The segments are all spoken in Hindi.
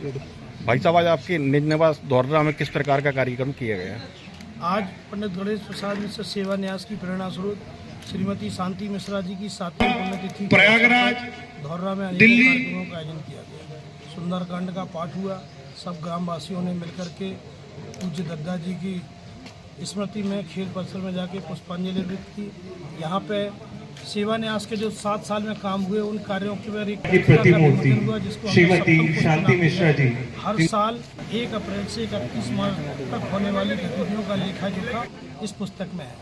भाई साहब, आज आपके निज निवास धौर्रा में किस प्रकार का कार्यक्रम किया गया? आज पंडित गणेश प्रसाद मिश्र सेवा न्यास की प्रेरणा स्वरूप श्रीमती शांति मिश्रा जी की 7वीं पुण्यतिथि प्रयागराज धौर्रा में दिल्ली कार्यक्रमों का आयोजन किया गया। सुंदरकांड का पाठ हुआ। सब ग्रामवासियों ने मिलकर के पूज्य दद्दा जी की स्मृति में खेल परिसर में जाके पुष्पांजलि अर्पित की। यहाँ पे सेवा न्यास के जो 7 साल में काम हुए उन कार्यों के बारे में प्रतिमूर्ति श्रीमती शांति मिश्रा जी हर साल 1 अप्रैल से 31 मार्च तक होने वाली गतिविधियों का लेखा जोखा इस पुस्तक में है।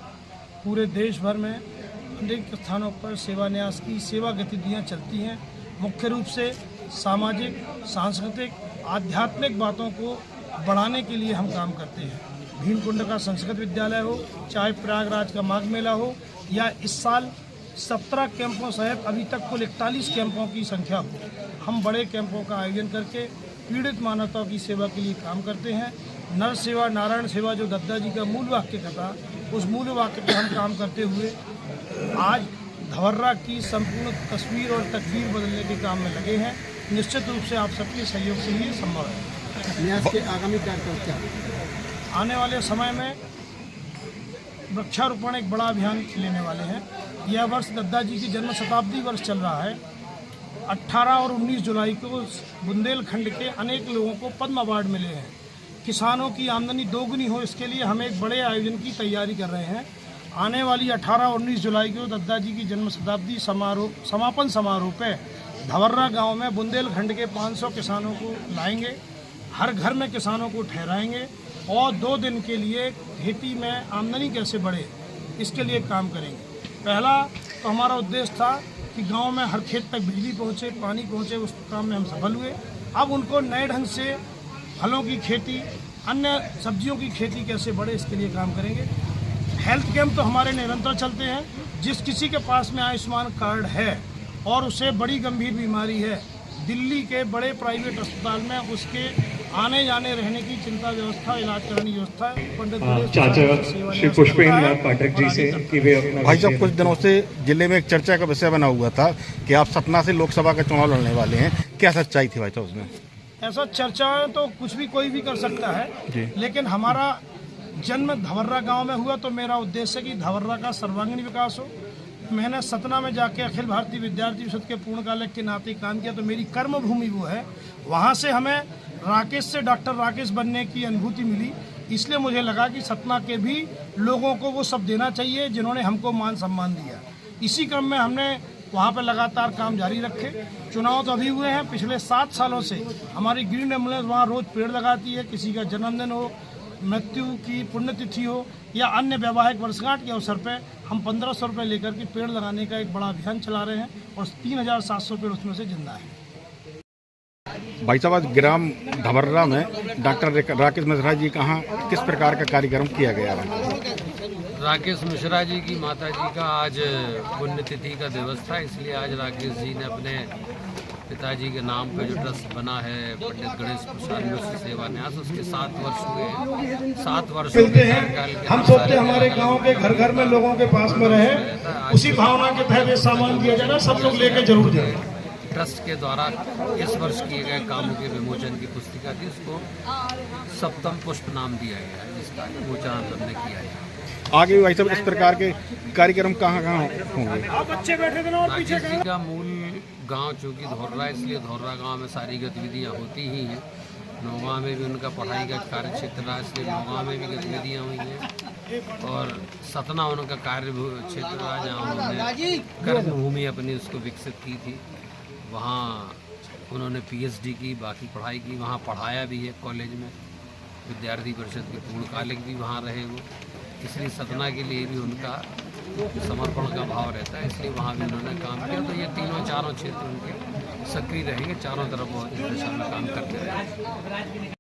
पूरे देश भर में अनेक स्थानों पर सेवा न्यास की सेवा गतिविधियाँ चलती हैं। मुख्य रूप से सामाजिक, सांस्कृतिक, आध्यात्मिक बातों को बढ़ाने के लिए हम काम करते हैं। भीमकुंड का संस्कृत विद्यालय हो, चाहे प्रयागराज का माघ मेला हो, या इस साल 17 कैंपों सहित अभी तक कुल 41 कैंपों की संख्या हो, हम बड़े कैंपों का आयोजन करके पीड़ित मानवता की सेवा के लिए काम करते हैं। नर सेवा नारायण सेवा जो दद्दा जी का मूल वाक्य था, उस मूल वाक्य पर हम काम करते हुए आज धौर्रा की संपूर्ण तस्वीर और तकदीर बदलने के काम में लगे हैं। निश्चित रूप से आप सबके सहयोग से ही संभव है। न्यास के आगामी कार्यक्रम क्या? आने वाले समय में वृक्षारोपण एक बड़ा अभियान लेने वाले हैं। यह वर्ष दद्दा जी की जन्म शताब्दी वर्ष चल रहा है। 18 और 19 जुलाई को बुंदेलखंड के अनेक लोगों को पद्म अवार्ड मिले हैं। किसानों की आमदनी दोगुनी हो, इसके लिए हम एक बड़े आयोजन की तैयारी कर रहे हैं। आने वाली 18 और 19 जुलाई को दद्दा जी की जन्म शताब्दी समापन समारोह पे धौर्रा गांव में बुंदेलखंड के 500 किसानों को लाएंगे। हर घर में किसानों को ठहराएंगे और 2 दिन के लिए खेती में आमदनी कैसे बढ़े, इसके लिए काम करेंगे। पहला तो हमारा उद्देश्य था कि गांव में हर खेत तक बिजली पहुंचे, पानी पहुंचे, उस काम में हम सफल हुए। अब उनको नए ढंग से फलों की खेती, अन्य सब्जियों की खेती कैसे बढ़े, इसके लिए काम करेंगे। हेल्थ कैंप तो हमारे निरंतर चलते हैं। जिस किसी के पास में आयुष्मान कार्ड है और उसे बड़ी गंभीर बीमारी है, दिल्ली के बड़े प्राइवेट अस्पताल में उसके आने जाने रहने की चिंता व्यवस्था, इलाज कराने की व्यवस्था पंडित चाचा श्री पुष्पेंद्र पाठक जी से कि वे अपना भाई साहब, कुछ दिनों से जिले में एक चर्चा का विषय बना हुआ था कि आप सतना से लोकसभा का चुनाव लड़ने वाले हैं। क्या सच्चाई थी भाई साहब उसमें? ऐसा चर्चा तो कुछ भी कोई भी कर सकता है, लेकिन हमारा जन्म धौर्रा गांव में हुआ तो मेरा उद्देश्य है कि धौर्रा का सर्वांगीण विकास हो। मैंने सतना में जाके अखिल भारतीय विद्यार्थी परिषद के पूर्णकालिक के नाते काम किया, तो मेरी कर्म भूमि वो है। वहाँ से हमें राकेश से डॉक्टर राकेश बनने की अनुभूति मिली, इसलिए मुझे लगा कि सतना के भी लोगों को वो सब देना चाहिए जिन्होंने हमको मान सम्मान दिया। इसी क्रम में हमने वहाँ पर लगातार काम जारी रखे। चुनाव तो अभी हुए हैं। पिछले 7 सालों से हमारी ग्रीन एम्बुलेंस वहाँ रोज़ पेड़ लगाती है। किसी का जन्मदिन हो, मृत्यु की पुण्यतिथि हो या अन्य वैवाहिक वर्षगांठ के अवसर पे हम 1500 रुपये लेकर के पेड़ लगाने का एक बड़ा अभियान चला रहे हैं और 3700 पेड़ उसमें से जिंदा है। भाई साहब, आज ग्राम धौर्रा में डॉक्टर राकेश मिश्रा जी कहाँ किस प्रकार का कार्यक्रम किया गया है? राकेश मिश्रा जी की माता जी का आज पुण्यतिथि का दिवस था, इसलिए आज राकेश जी ने अपने पिताजी के नाम पे जो ट्रस्ट बना है पंडित गणेश प्रसाद मिश्र सेवा न्यास, उसके 7 वर्ष हुए। 7 वर्ष हम सोचते हमारे गांव के घर घर में लोगों के पास में रहे, उसी भावना के तहत ये सामान दिया जाए, सब लोग लेके जरूर जाए। ट्रस्ट के द्वारा इस वर्ष किए गए कामों के विमोचन की पुस्तिका थी, उसको सप्तम पुष्प नाम दिया गया है, जिसका विमोचन हमने किया है। आगे भी भाई साहब इस प्रकार के कार्यक्रम कहाँ होंगे? राकेश जी का मूल गांव चूँकि धौर्रा, इसलिए धौर्रा गांव में सारी गतिविधियां होती ही हैं। नौगांव में भी उनका पढ़ाई का कार्य क्षेत्र रहा, इसलिए नौगांव में भी गतिविधियां हुई हैं। और सतना उनका कार्य क्षेत्र रहा, जहाँ उन्होंने कर्मभूमि अपनी उसको विकसित की थी। वहाँ उन्होंने PhD की, बाकी पढ़ाई की, वहाँ पढ़ाया भी है कॉलेज में। विद्यार्थी परिषद के पूर्णकालिक भी वहाँ रहे वो, इसलिए सतना के लिए भी उनका समर्पण का भाव रहता है, इसलिए वहाँ भी उन्होंने काम किया। तो ये तीनों चारों क्षेत्र उनके सक्रिय रहेंगे, चारों तरफ वो इस दिशा में काम करते रहेंगे।